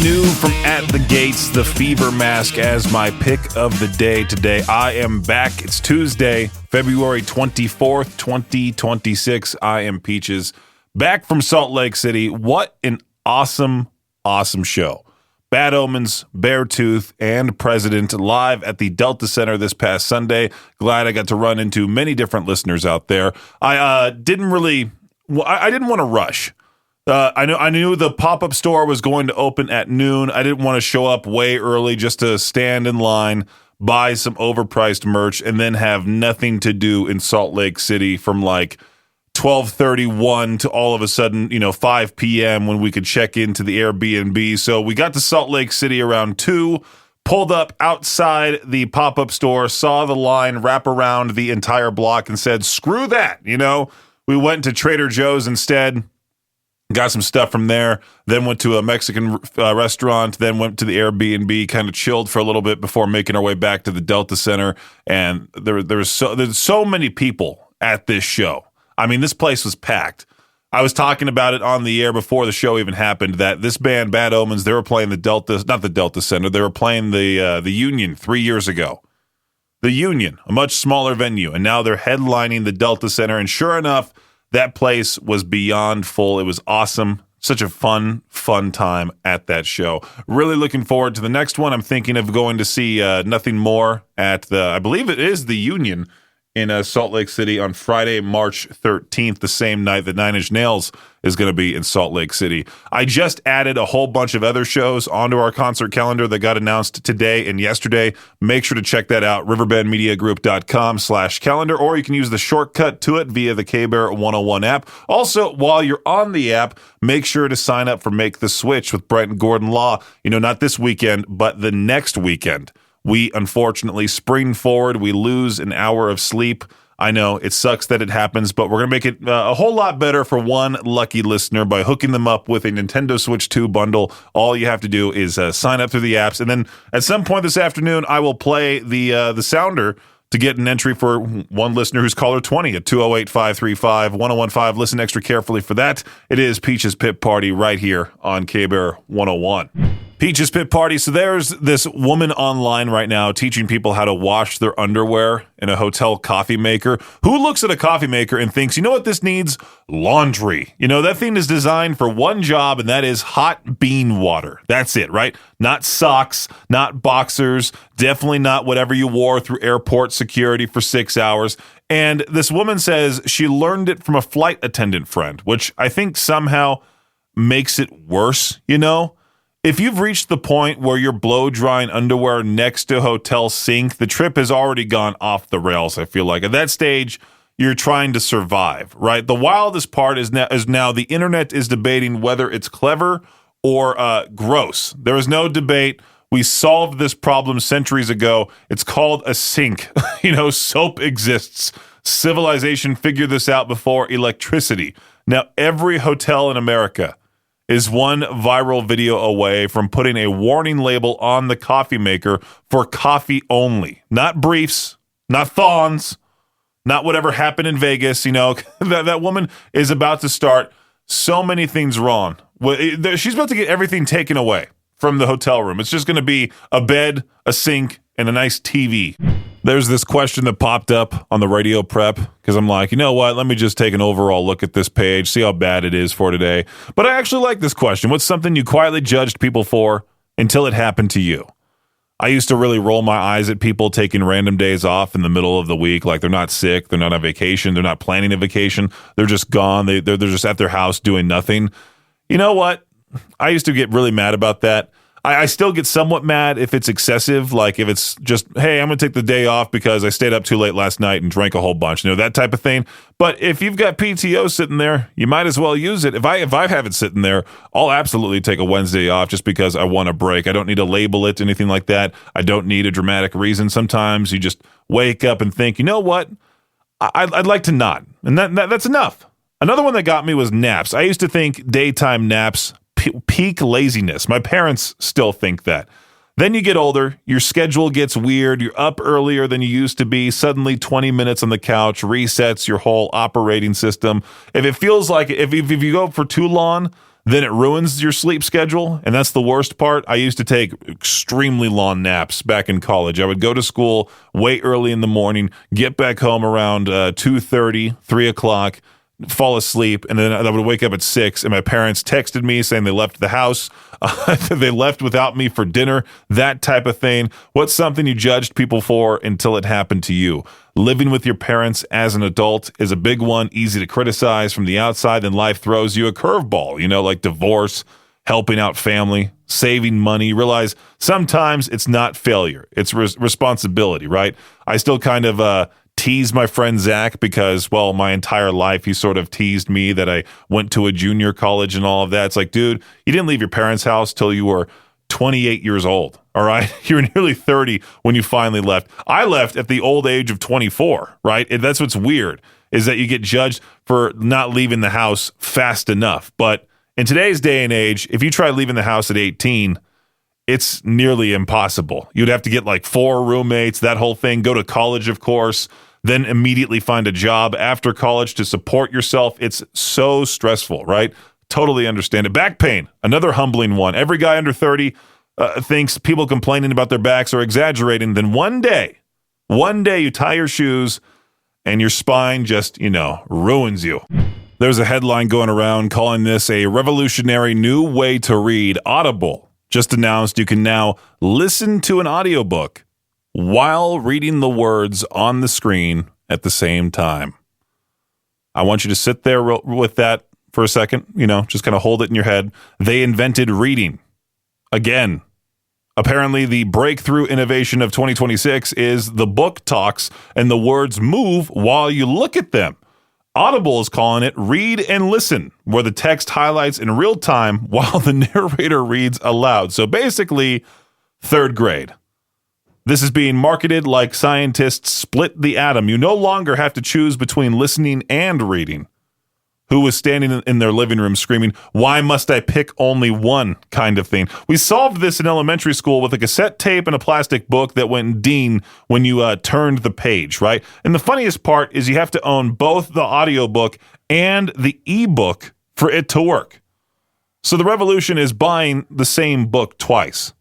new from At the Gates, the Fever Mask as my pick of the day today. I am back. It's Tuesday, February 24th, 2026. I am Peaches, back from Salt Lake City. What an awesome show. Bad Omens, Beartooth, and President live at the Delta Center this past Sunday. Glad I got to run into many different listeners out there. I didn't want to rush. I knew the pop-up store was going to open at noon. I didn't want to show up way early just to stand in line, buy some overpriced merch, and then have nothing to do in Salt Lake City from like 12:31 to all of a sudden, 5 p.m. when we could check into the Airbnb. So we got to Salt Lake City around 2, pulled up outside the pop-up store, saw the line wrap around the entire block and said, screw that, We went to Trader Joe's instead. Got some stuff from there, then went to a Mexican restaurant, then went to the Airbnb, kind of chilled for a little bit before making our way back to the Delta Center. And there's so many people at this show. I mean, this place was packed. I was talking about it on the air before the show even happened, that this band, Bad Omens, they were playing not the Delta Center, they were playing the Union 3 years ago. The Union, a much smaller venue, and now they're headlining the Delta Center, and sure enough, that place was beyond full. It was awesome. Such a fun time at that show. Really looking forward to the next one. I'm thinking of going to see Nothing More at I believe it is the Union in Salt Lake City on Friday, March 13th, the same night that Nine Inch Nails is going to be in Salt Lake City. I just added a whole bunch of other shows onto our concert calendar that got announced today and yesterday. Make sure to check that out, riverbendmediagroup.com/calendar, or you can use the shortcut to it via the KBear 101 app. Also, while you're on the app, make sure to sign up for Make the Switch with Brent and Gordon Law. Not this weekend, but the next weekend. We unfortunately spring forward. We lose an hour of sleep. I know it sucks that it happens, but we're going to make it a whole lot better for one lucky listener by hooking them up with a Nintendo Switch 2 bundle. All you have to do is sign up through the apps. And then at some point this afternoon, I will play the sounder to get an entry for one listener who's caller 20 at 208-535-1015. Listen extra carefully for that. It is Peach's Pit Party right here on KBear 101. Peach's Pit Party. So there's this woman online right now teaching people how to wash their underwear in a hotel coffee maker. Who looks at a coffee maker and thinks, you know what this needs? Laundry. That thing is designed for one job, and that is hot bean water. That's it, right? Not socks, not boxers, definitely not whatever you wore through airport security for 6 hours. And this woman says she learned it from a flight attendant friend, which I think somehow makes it worse, If you've reached the point where you're blow-drying underwear next to a hotel sink, the trip has already gone off the rails, I feel like. At that stage, you're trying to survive, right? The wildest part is now the internet is debating whether it's clever or gross. There is no debate. We solved this problem centuries ago. It's called a sink. Soap exists. Civilization figured this out before electricity. Now, every hotel in America is one viral video away from putting a warning label on the coffee maker for coffee only. Not briefs, not thawns, not whatever happened in Vegas. That woman is about to start so many things wrong. She's about to get everything taken away from the hotel room. It's just going to be a bed, a sink, and a nice TV. There's this question that popped up on the radio prep because I'm like, you know what? Let me just take an overall look at this page, see how bad it is for today. But I actually like this question. What's something you quietly judged people for until it happened to you? I used to really roll my eyes at people taking random days off in the middle of the week. Like they're not sick, they're not on vacation, they're not planning a vacation. They're just gone. They're just at their house doing nothing. You know what? I used to get really mad about that. I still get somewhat mad if it's excessive, like if it's just, hey, I'm going to take the day off because I stayed up too late last night and drank a whole bunch, that type of thing. But if you've got PTO sitting there, you might as well use it. If I have it sitting there, I'll absolutely take a Wednesday off just because I want a break. I don't need to label it, anything like that. I don't need a dramatic reason. Sometimes you just wake up and think, you know what? I'd like to not. And that's enough. Another one that got me was naps. I used to think daytime naps peak laziness. My parents still think that. Then you get older, your schedule gets weird, you're up earlier than you used to be, suddenly 20 minutes on the couch resets your whole operating system. If it feels like, if you go for too long, then it ruins your sleep schedule. And that's the worst part. I used to take extremely long naps back in college. I would go to school way early in the morning, get back home around 2:30, 3 o'clock, fall asleep, and then I would wake up at 6, and my parents texted me saying they left the house. They left without me for dinner, that type of thing. What's something you judged people for until it happened to you? Living with your parents as an adult is a big one, easy to criticize from the outside, then life throws you a curveball, like divorce, helping out family, saving money. Realize sometimes it's not failure, it's responsibility, right? I still kind of tease my friend Zach because, well, my entire life he sort of teased me that I went to a junior college and all of that. It's like, dude, you didn't leave your parents' house till you were 28 years old, all right? You were nearly 30 when you finally left. I left at the old age of 24, right? And that's what's weird, is that you get judged for not leaving the house fast enough. But in today's day and age, if you try leaving the house at 18, it's nearly impossible. You'd have to get like 4 roommates, that whole thing, go to college, of course, then immediately find a job after college to support yourself. It's so stressful, right? Totally understand it. Back pain, another humbling one. Every guy under 30 thinks people complaining about their backs are exaggerating. Then one day you tie your shoes and your spine just, ruins you. There's a headline going around calling this a revolutionary new way to read. Audible just announced you can now listen to an audiobook while reading the words on the screen at the same time. I want you to sit there with that for a second, just kind of hold it in your head. They invented reading. Again, apparently the breakthrough innovation of 2026 is the book talks and the words move while you look at them. Audible is calling it Read and Listen, where the text highlights in real time while the narrator reads aloud. So basically, 3rd grade. This is being marketed like scientists split the atom. You no longer have to choose between listening and reading. Who was standing in their living room screaming, "Why must I pick only one?" kind of thing. We solved this in elementary school with a cassette tape and a plastic book that went ding when you turned the page, right? And the funniest part is you have to own both the audiobook and the ebook for it to work. So the revolution is buying the same book twice.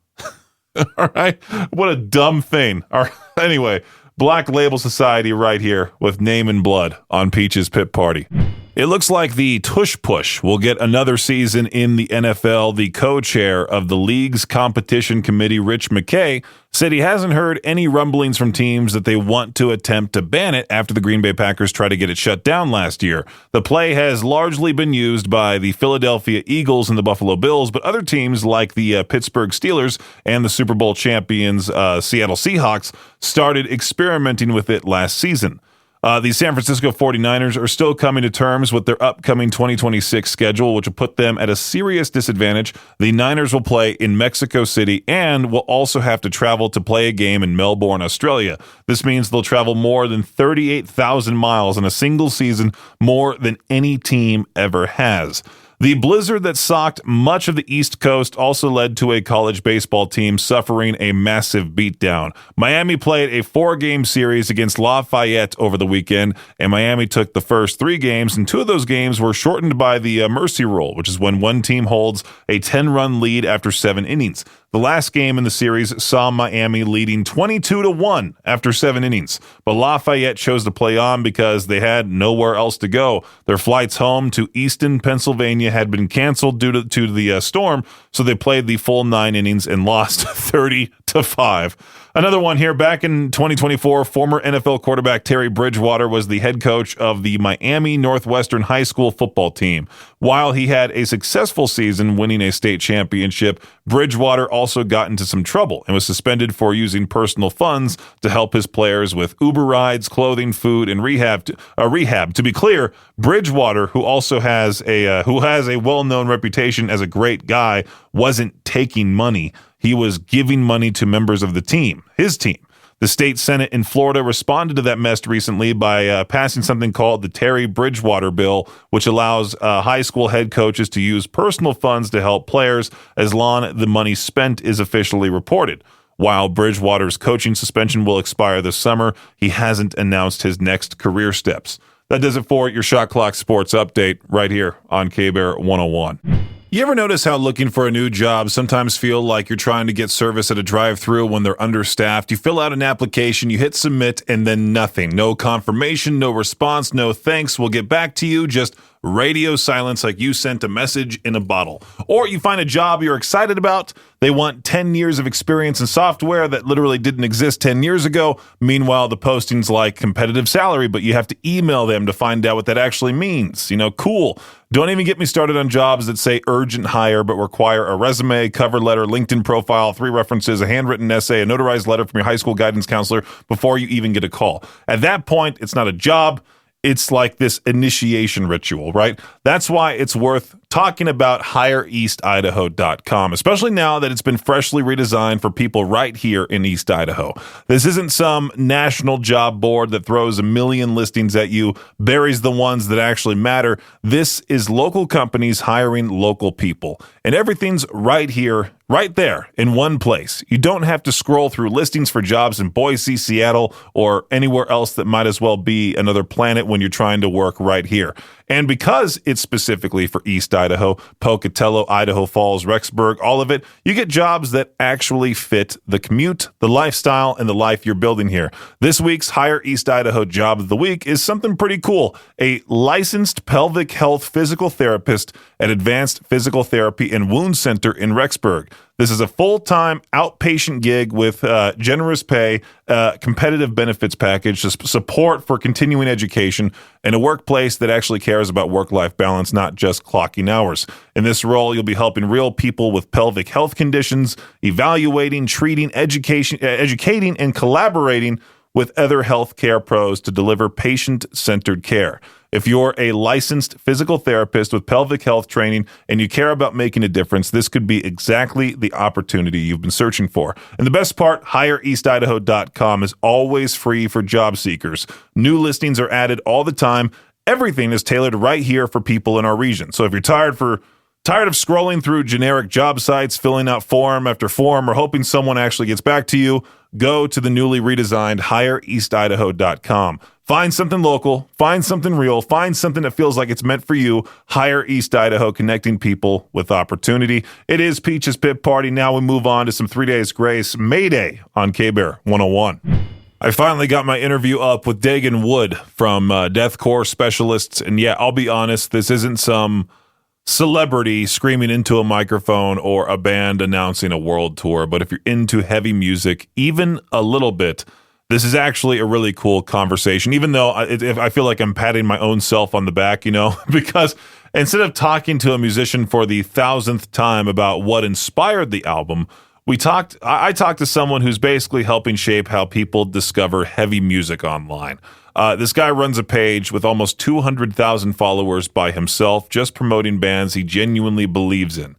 All right? What a dumb thing. All right. Anyway, Black Label Society right here with Name and Blood on Peach's Pit Party. It looks like the Tush Push will get another season in the NFL. The co-chair of the league's competition committee, Rich McKay, said he hasn't heard any rumblings from teams that they want to attempt to ban it after the Green Bay Packers tried to get it shut down last year. The play has largely been used by the Philadelphia Eagles and the Buffalo Bills, but other teams like the Pittsburgh Steelers and the Super Bowl champions Seattle Seahawks started experimenting with it last season. The San Francisco 49ers are still coming to terms with their upcoming 2026 schedule, which will put them at a serious disadvantage. The Niners will play in Mexico City and will also have to travel to play a game in Melbourne, Australia. This means they'll travel more than 38,000 miles in a single season, more than any team ever has. The blizzard that socked much of the East Coast also led to a college baseball team suffering a massive beatdown. Miami played a 4-game series against Lafayette over the weekend, and Miami took the first 3 games, and 2 of those games were shortened by the mercy rule, which is when one team holds a 10-run lead after 7 innings. The last game in the series saw Miami leading 22-1 after 7 innings, but Lafayette chose to play on because they had nowhere else to go. Their flights home to Easton, Pennsylvania had been canceled due to the storm, so they played the full 9 innings and lost 30-5. Another one here, back in 2024, former NFL quarterback Terry Bridgewater was the head coach of the Miami Northwestern High School football team. While he had a successful season winning a state championship, Bridgewater also got into some trouble and was suspended for using personal funds to help his players with Uber rides, clothing, food, and rehab. To be clear, Bridgewater, who has a well-known reputation as a great guy, wasn't taking money. He was giving money to members of the team, his team. The state Senate in Florida responded to that mess recently by passing something called the Terry Bridgewater Bill, which allows high school head coaches to use personal funds to help players as long as the money spent is officially reported. While Bridgewater's coaching suspension will expire this summer, he hasn't announced his next career steps. That does it for your Shot Clock Sports Update right here on K-Bear 101. You ever notice how looking for a new job sometimes feel like you're trying to get service at a drive-thru when they're understaffed? You fill out an application, you hit submit, and then nothing. No confirmation, no response, no thanks. We'll get back to you. Just radio silence like you sent a message in a bottle. Or you find a job you're excited about. They want 10 years of experience in software that literally didn't exist 10 years ago. Meanwhile, the posting's like competitive salary, but you have to email them to find out what that actually means. Cool. Don't even get me started on jobs that say urgent hire but require a resume, cover letter, LinkedIn profile, 3 references, a handwritten essay, a notarized letter from your high school guidance counselor before you even get a call. At that point, it's not a job. It's like this initiation ritual, right? That's why it's worth talking about HireEastIdaho.com, especially now that it's been freshly redesigned for people right here in East Idaho. This isn't some national job board that throws a million listings at you, buries the ones that actually matter. This is local companies hiring local people, and everything's right here, right there in one place. You don't have to scroll through listings for jobs in Boise, Seattle, or anywhere else that might as well be another planet when you're trying to work right here. And because it's specifically for East Idaho, Pocatello, Idaho Falls, Rexburg, all of it, you get jobs that actually fit the commute, the lifestyle, and the life you're building here. This week's Hire East Idaho Job of the Week is something pretty cool. A licensed pelvic health physical therapist at Advanced Physical Therapy and Wound Center in Rexburg. This is a full-time outpatient gig with generous pay, competitive benefits package, support for continuing education, and a workplace that actually cares about work-life balance, not just clocking hours. In this role, you'll be helping real people with pelvic health conditions, evaluating, treating, educating, and collaborating with other healthcare pros to deliver patient-centered care. If you're a licensed physical therapist with pelvic health training and you care about making a difference, this could be exactly the opportunity you've been searching for. And the best part, HireEastIdaho.com is always free for job seekers. New listings are added all the time. Everything is tailored right here for people in our region. So if you're tired of scrolling through generic job sites, filling out form after form, or hoping someone actually gets back to you, go to the newly redesigned HireEastIdaho.com. Find something local, find something real, find something that feels like it's meant for you. Hire East Idaho, connecting people with opportunity. It is Peach's Pit Party. Now we move on to some 3 Days Grace. May Day on K-Bear 101. I finally got my interview up with Dagan Wood from Deathcore Specialists. And yeah, I'll be honest, this isn't some celebrity screaming into a microphone or a band announcing a world tour. But if you're into heavy music, even a little bit, this is actually a really cool conversation, even though I feel like I'm patting my own self on the back, because instead of talking to a musician for the 1,000th time about what inspired the album, I talked to someone who's basically helping shape how people discover heavy music online. This guy runs a page with almost 200,000 followers by himself, just promoting bands he genuinely believes in.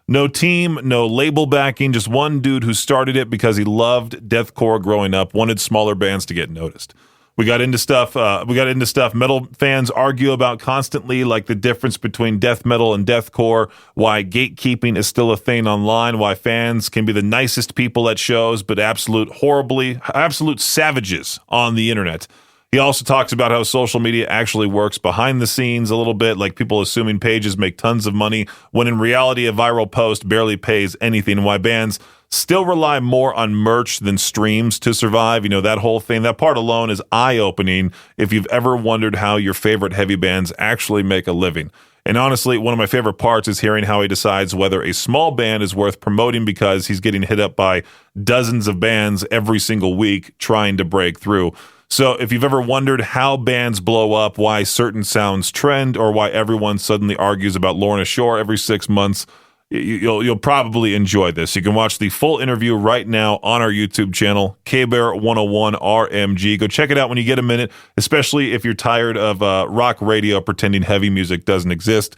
No team, no label backing, just one dude who started it because he loved deathcore growing up, wanted smaller bands to get noticed. We got into stuff metal fans argue about constantly, like the difference between death metal and deathcore, why gatekeeping is still a thing online, why fans can be the nicest people at shows, but absolute savages on the internet. He also talks about how social media actually works behind the scenes a little bit, like people assuming pages make tons of money, when in reality a viral post barely pays anything, and why bands still rely more on merch than streams to survive. That whole thing, that part alone is eye-opening if you've ever wondered how your favorite heavy bands actually make a living. And honestly, one of my favorite parts is hearing how he decides whether a small band is worth promoting because he's getting hit up by dozens of bands every single week trying to break through. So if you've ever wondered how bands blow up, why certain sounds trend, or why everyone suddenly argues about Lorna Shore every 6 months, you'll probably enjoy this. You can watch the full interview right now on our YouTube channel, KBear 101 RMG. Go check it out when you get a minute, especially if you're tired of rock radio pretending heavy music doesn't exist.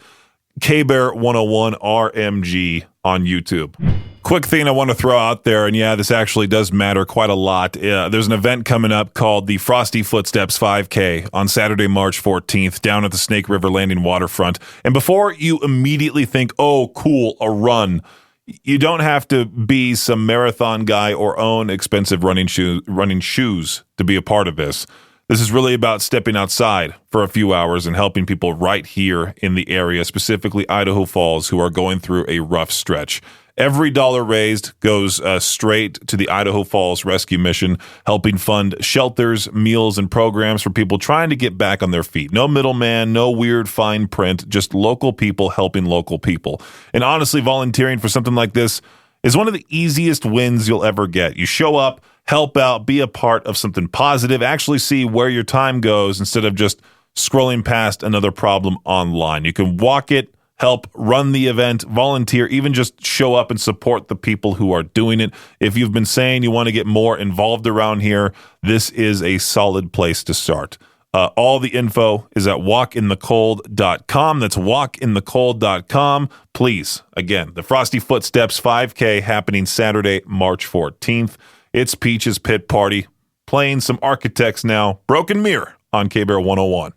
KBear 101 RMG on YouTube. Quick thing I want to throw out there, and yeah, this actually does matter quite a lot. There's an event coming up called the Frosty Footsteps 5K on Saturday, March 14th, down at the Snake River Landing waterfront. And before you immediately think, oh, cool, a run, you don't have to be some marathon guy or own expensive running shoes to be a part of this. This is really about stepping outside for a few hours and helping people right here in the area, specifically Idaho Falls, who are going through a rough stretch. Every dollar raised goes straight to the Idaho Falls Rescue Mission, helping fund shelters, meals, and programs for people trying to get back on their feet. No middleman, no weird fine print, just local people helping local people. And honestly, volunteering for something like this is one of the easiest wins you'll ever get. You show up, help out, be a part of something positive, actually see where your time goes instead of just scrolling past another problem online. You can walk it, help run the event, volunteer, even just show up and support the people who are doing it. If you've been saying you want to get more involved around here, this is a solid place to start. All the info is at walkinthecold.com. That's walkinthecold.com. Please, again, the Frosty Footsteps 5K happening Saturday, March 14th. It's Peach's Pit Party, playing some Architects now. Broken Mirror on K-Bear 101.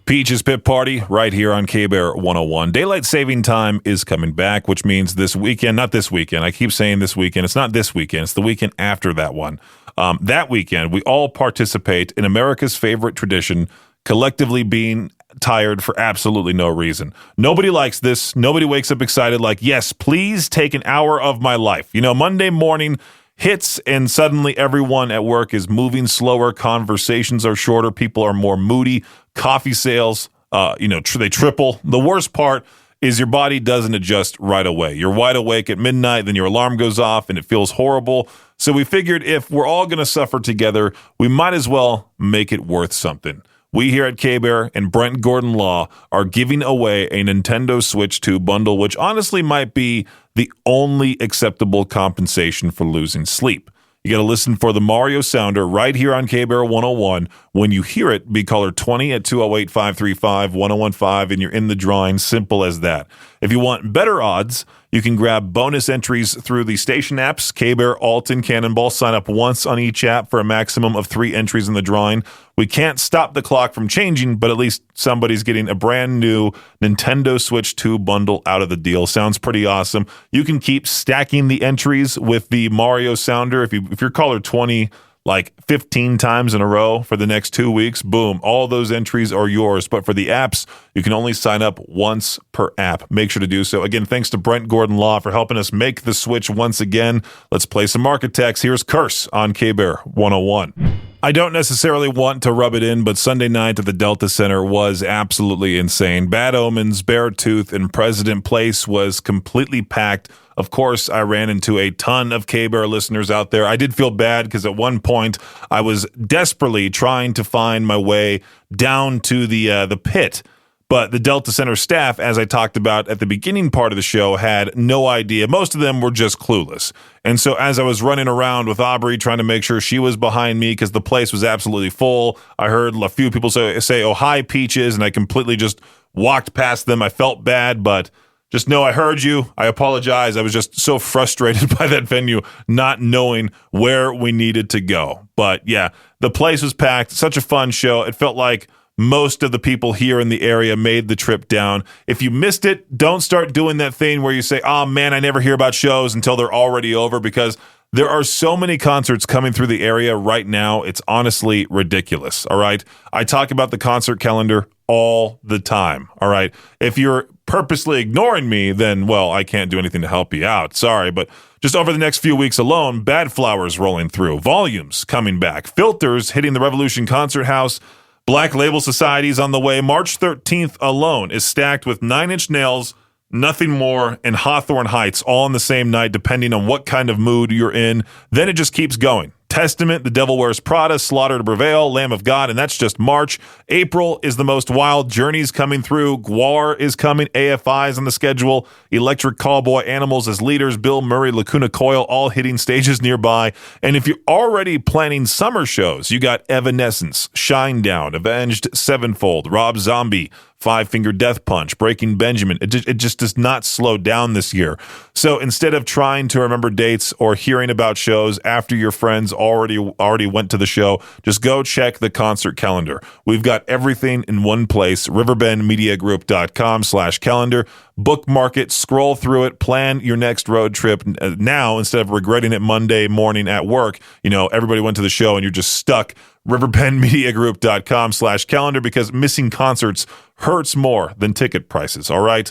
Peach's Pit Party right here on K-Bear 101. Daylight saving time is coming back, which means this weekend, not this weekend. I keep saying this weekend. It's not this weekend. It's the weekend after that one. That weekend, we all participate in America's favorite tradition, collectively being tired for absolutely no reason. Nobody likes this. Nobody wakes up excited like, yes, please take an hour of my life. You know, Monday morning hits and suddenly everyone at work is moving slower, conversations are shorter, people are more moody, coffee sales, they triple. The worst part is your body doesn't adjust right away. You're wide awake at midnight, then your alarm goes off and it feels horrible. So we figured if we're all going to suffer together, we might as well make it worth something. We here at K-Bear and Brent Gordon Law are giving away a Nintendo Switch 2 bundle, which honestly might be the only acceptable compensation for losing sleep. You got to listen for the Mario Sounder right here on K-Bear 101. When you hear it, be caller 20 at 208-535-1015, and you're in the drawing. Simple as that. If you want better odds, you can grab bonus entries through the station apps, K-Bear, Alton, Cannonball. Sign up once on each app for a maximum of 3 entries in the drawing. We can't stop the clock from changing, but at least somebody's getting a brand new Nintendo Switch 2 bundle out of the deal. Sounds pretty awesome. You can keep stacking the entries with the Mario Sounder. If you're caller 20 like 15 times in a row for the next 2 weeks, boom, all those entries are yours. But for the apps, you can only sign up once per app. Make sure to do so. Again, thanks to Brent Gordon Law for helping us make the switch once again. Let's play some Architects. Here's Curse on K-Bear 101. I don't necessarily want to rub it in, but Sunday night at the Delta Center was absolutely insane. Bad Omens, Beartooth, and President Place was completely packed. Of course, I ran into a ton of K-Bear listeners out there. I did feel bad because at one point I was desperately trying to find my way down to the pit. But the Delta Center staff, as I talked about at the beginning part of the show, had no idea. Most of them were just clueless. And so as I was running around with Aubrey trying to make sure she was behind me because the place was absolutely full, I heard a few people say, oh, hi, Peaches, and I completely just walked past them. I felt bad, but just know I heard you. I apologize. I was just so frustrated by that venue, not knowing where we needed to go. But yeah, the place was packed. Such a fun show. It felt like most of the people here in the area made the trip down. If you missed it, don't start doing that thing where you say, oh man, I never hear about shows until they're already over, because there are so many concerts coming through the area right now. It's honestly ridiculous. All right. I talk about the concert calendar all the time. All right. If you're purposely ignoring me, then, well, I can't do anything to help you out. Sorry. But just over the next few weeks alone, Bad Flowers rolling through, Volumes coming back, Filters hitting the Revolution Concert House, Black Label Society's on the way. March 13th alone is stacked with Nine Inch Nails, Nothing More, and Hawthorne Heights all on the same night, depending on what kind of mood you're in. Then it just keeps going. Testament, The Devil Wears Prada, Slaughter to Prevail, Lamb of God, and that's just March. April is the most wild. Journey's coming through. Gwar is coming. AFI is on the schedule. Electric Callboy, Animals as leaders. Bill Murray, Lacuna Coil, all hitting stages nearby. And if you're already planning summer shows, you got Evanescence, Shinedown, Avenged Sevenfold, Rob Zombie, Five Finger Death Punch, Breaking Benjamin. It just does not slow down this year. So instead of trying to remember dates or hearing about shows after your friends already went to the show, just go check the concert calendar. We've got everything in one place, riverbendmediagroup.com/calendar. Bookmark it, scroll through it, plan your next road trip now instead of regretting it Monday morning at work. Everybody went to the show and you're just stuck. riverbendmediagroup.com/calendar, because missing concerts hurts more than ticket prices, all right?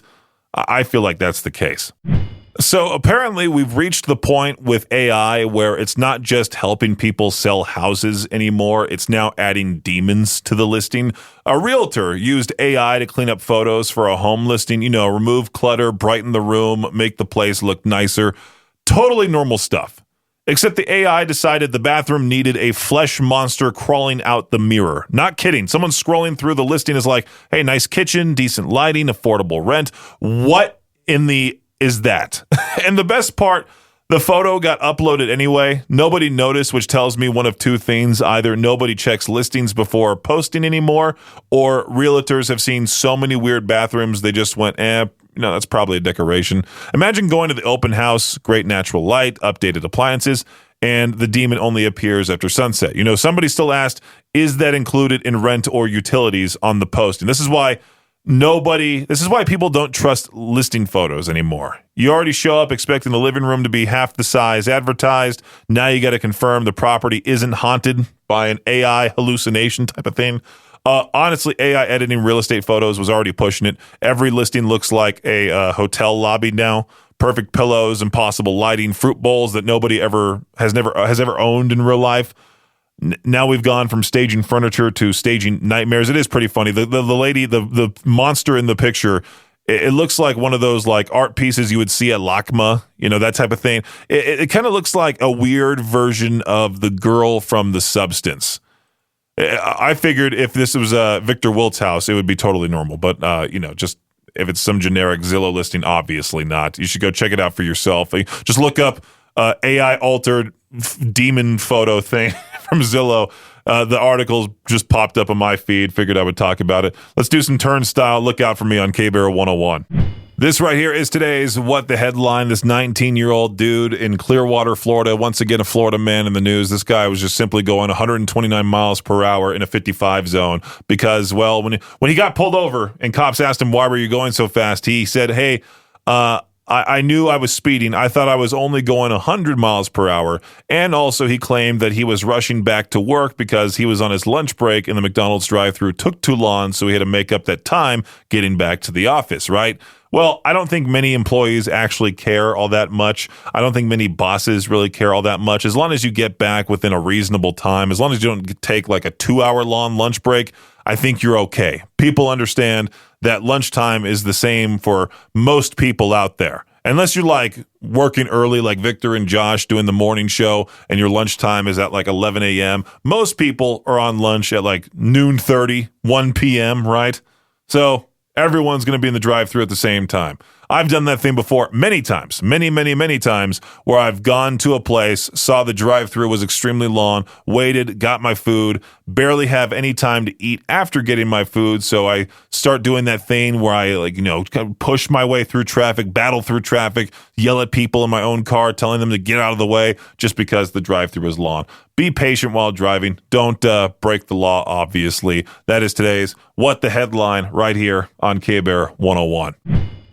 I feel like that's the case. So apparently we've reached the point with AI where it's not just helping people sell houses anymore. It's now adding demons to the listing. A realtor used AI to clean up photos for a home listing, remove clutter, brighten the room, make the place look nicer. Totally normal stuff. Except the AI decided the bathroom needed a flesh monster crawling out the mirror. Not kidding. Someone scrolling through the listing is like, hey, nice kitchen, decent lighting, affordable rent. What in the is that? And the best part, the photo got uploaded anyway. Nobody noticed, which tells me one of two things. Either nobody checks listings before posting anymore, or realtors have seen so many weird bathrooms they just went, that's probably a decoration. Imagine going to the open house, great natural light, updated appliances, and the demon only appears after sunset. Somebody still asked, is that included in rent or utilities on the post? And this is why people don't trust listing photos anymore. You already show up expecting the living room to be half the size advertised. Now you got to confirm the property isn't haunted by an AI hallucination type of thing. Honestly, AI editing real estate photos was already pushing it. Every listing looks like a hotel lobby now. Perfect pillows, impossible lighting, fruit bowls that nobody has ever owned in real life. Now we've gone from staging furniture to staging nightmares. It is pretty funny. The lady, the monster in the picture, it looks like one of those like art pieces you would see at LACMA, that type of thing. It kind of looks like a weird version of the girl from The Substance. I figured if this was Victor Wilt's house, it would be totally normal. But, just if it's some generic Zillow listing, obviously not. You should go check it out for yourself. Just look up AI altered demon photo thing from Zillow. The articles just popped up on my feed. Figured I would talk about it. Let's do some turnstile. Look out for me on K-Bear 101. This right here is today's What the Headline. This 19-year-old dude in Clearwater, Florida, once again a Florida man in the news. This guy was just simply going 129 miles per hour in a 55 zone because, well, when he got pulled over and cops asked him, why were you going so fast? He said, hey, I knew I was speeding. I thought I was only going 100 miles per hour. And also he claimed that he was rushing back to work because he was on his lunch break and the McDonald's drive-thru took too long, so he had to make up that time getting back to the office, right? Well, I don't think many employees actually care all that much. I don't think many bosses really care all that much. As long as you get back within a reasonable time, as long as you don't take like a 2-hour long lunch break, I think you're okay. People understand that lunchtime is the same for most people out there. Unless you're like working early like Victor and Josh doing the morning show and your lunchtime is at like 11 a.m., most people are on lunch at like noon 30, 1 p.m., right? So everyone's going to be in the drive-thru at the same time. I've done that thing before many times, many times, where I've gone to a place, saw the drive-thru was extremely long, waited, got my food, barely have any time to eat after getting my food, so I start doing that thing where I kind of push my way through traffic, battle through traffic, yell at people in my own car, telling them to get out of the way just because the drive-thru is long. Be patient while driving. Don't break the law, obviously. That is today's What the Headline right here on K-Bear 101.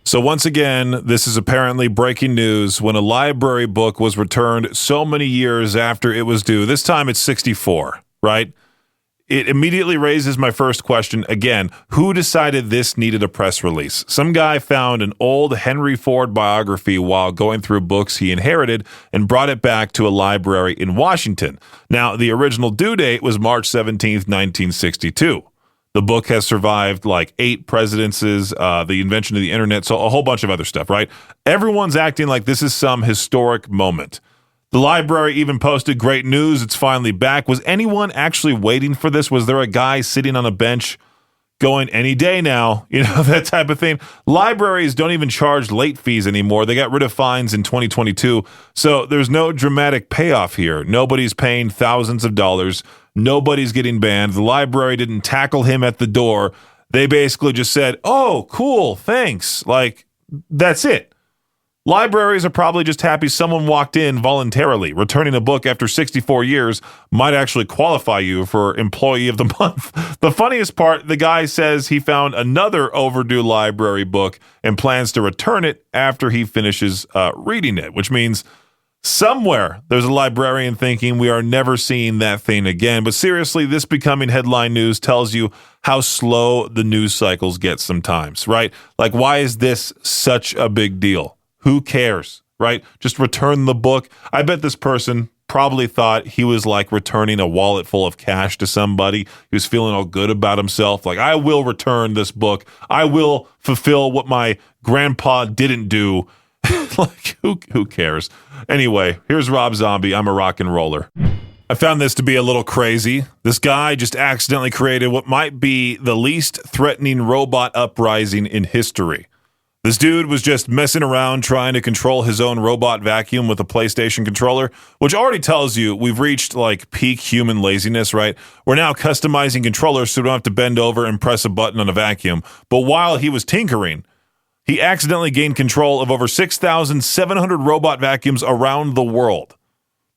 So once again, this is apparently breaking news when a library book was returned so many years after it was due. This time it's 64, right? It immediately raises my first question again. Who decided this needed a press release? Some guy found an old Henry Ford biography while going through books he inherited and brought it back to a library in Washington. Now, the original due date was March 17th, 1962. The book has survived like 8 presidencies, the invention of the internet, so a whole bunch of other stuff, right? Everyone's acting like this is some historic moment. The library even posted, great news, it's finally back. Was anyone actually waiting for this? Was there a guy sitting on a bench going any day now? That type of thing. Libraries don't even charge late fees anymore. They got rid of fines in 2022. So there's no dramatic payoff here. Nobody's paying thousands of dollars. Nobody's getting banned. The library didn't tackle him at the door. They basically just said, oh, cool, thanks. Like, that's it. Libraries are probably just happy someone walked in voluntarily. Returning a book after 64 years might actually qualify you for Employee of the Month. The funniest part, the guy says he found another overdue library book and plans to return it after he finishes reading it, which means somewhere there's a librarian thinking we are never seeing that thing again. But seriously, this becoming headline news tells you how slow the news cycles get sometimes, right? Like, why is this such a big deal? Who cares, right? Just return the book. I bet this person probably thought he was like returning a wallet full of cash to somebody. He was feeling all good about himself. Like, I will return this book. I will fulfill what my grandpa didn't do. Like, who cares? Anyway, here's Rob Zombie. I'm a rock and roller. I found this to be a little crazy. This guy just accidentally created what might be the least threatening robot uprising in history. This dude was just messing around trying to control his own robot vacuum with a PlayStation controller, which already tells you we've reached like peak human laziness, right? We're now customizing controllers so we don't have to bend over and press a button on a vacuum. But while he was tinkering, he accidentally gained control of over 6,700 robot vacuums around the world.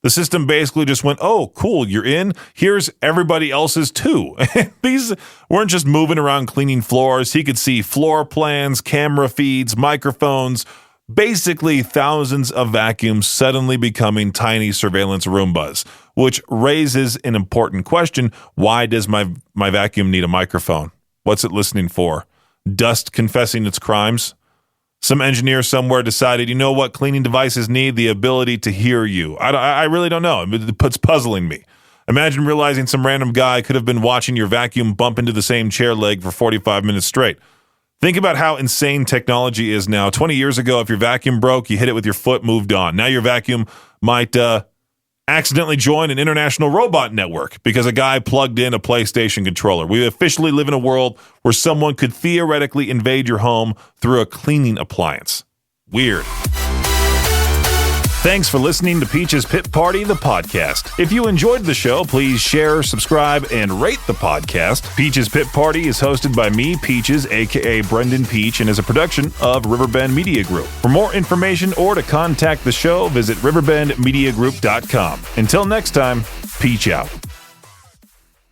The system basically just went, oh, cool, you're in. Here's everybody else's too. These weren't just moving around cleaning floors. He could see floor plans, camera feeds, microphones, basically thousands of vacuums suddenly becoming tiny surveillance Roombas, which raises an important question. Why does my vacuum need a microphone? What's it listening for? Dust confessing its crimes? Some engineer somewhere decided, you know what, cleaning devices need the ability to hear you. I really don't know. It's puzzling me. Imagine realizing some random guy could have been watching your vacuum bump into the same chair leg for 45 minutes straight. Think about how insane technology is now. 20 years ago, if your vacuum broke, you hit it with your foot, moved on. Now your vacuum might accidentally join an international robot network because a guy plugged in a PlayStation controller. We officially live in a world where someone could theoretically invade your home through a cleaning appliance. Weird. Thanks for listening to Peach's Pit Party, the podcast. If you enjoyed the show, please share, subscribe, and rate the podcast. Peach's Pit Party is hosted by me, Peaches, aka Brendan Peach, and is a production of Riverbend Media Group. For more information or to contact the show, visit riverbendmediagroup.com. Until next time, Peach out.